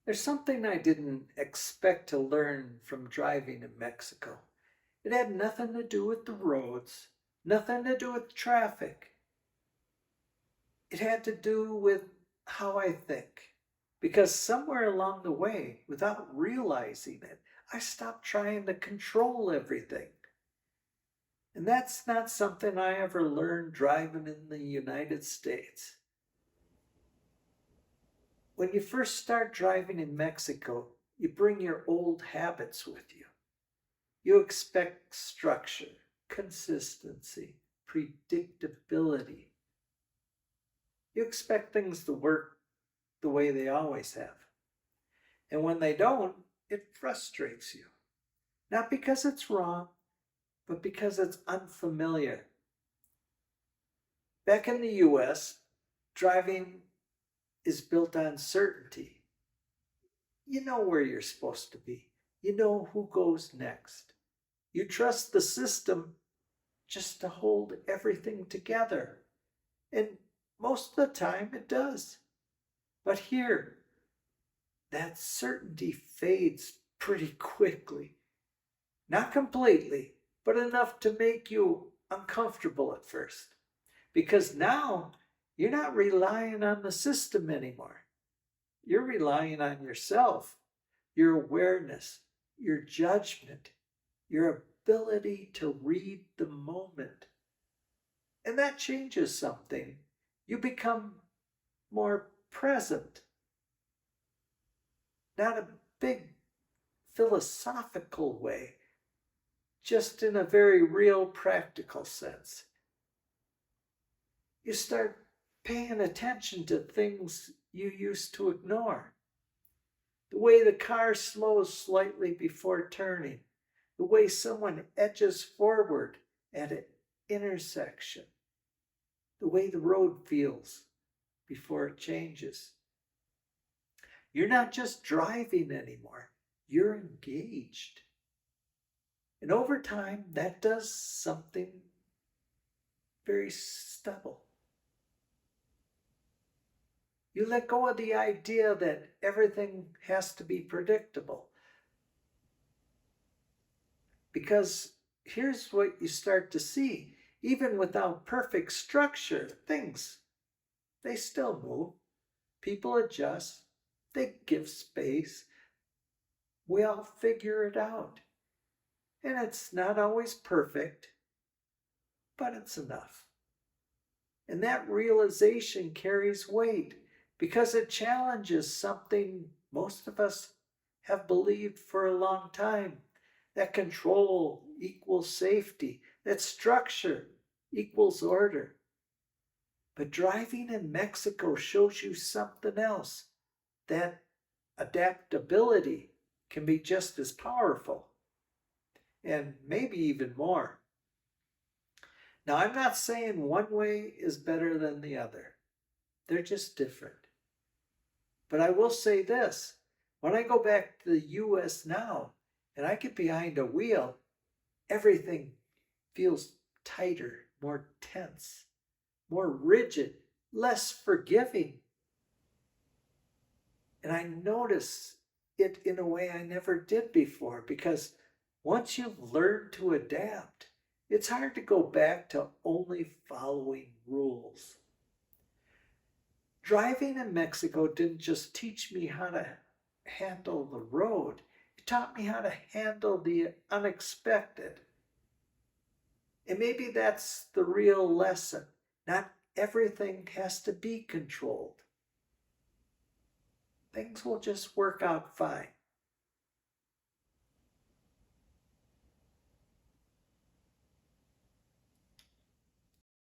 There's something I didn't expect to learn from driving in Mexico. It had nothing to do with the roads, nothing to do with traffic. It had to do with how I think. Because somewhere along the way, without realizing it, I stopped trying to control everything. And that's not something I ever learned driving in the United States. When you first start driving in Mexico, you bring your old habits with you. You expect structure, consistency, predictability. You expect things to work the way they always have. And when they don't, it frustrates you. Not because it's wrong, but because it's unfamiliar. Back in the US, driving is built on certainty. You know where you're supposed to be. You know who goes next. You trust the system just to hold everything together. And most of the time it does. But here, that certainty fades pretty quickly. Not completely, but enough to make you uncomfortable at first. Because now you're not relying on the system anymore. You're relying on yourself, your awareness, your judgment, your ability to read the moment. And that changes something. You become more present, not a big philosophical way, just in a very real practical sense. You start paying attention to things you used to ignore. The way the car slows slightly before turning, the way someone edges forward at an intersection, the way the road feels before it changes. You're not just driving anymore, you're engaged. And over time, that does something very subtle. You let go of the idea that everything has to be predictable. Because here's what you start to see. Even without perfect structure, things, they still move. People adjust. They give space. We all figure it out. And it's not always perfect, but it's enough. And that realization carries weight because it challenges something most of us have believed for a long time, that control equals safety, that structure equals order. But driving in Mexico shows you something else, that adaptability can be just as powerful, and maybe even more. Now, I'm not saying one way is better than the other. They're just different. But I will say this, when I go back to the US now and I get behind a wheel, everything feels tighter, more tense, more rigid, less forgiving. And I notice it in a way I never did before, because once you've learned to adapt, it's hard to go back to only following rules. Driving in Mexico didn't just teach me how to handle the road, it taught me how to handle the unexpected. And maybe that's the real lesson. Not everything has to be controlled. Things will just work out fine.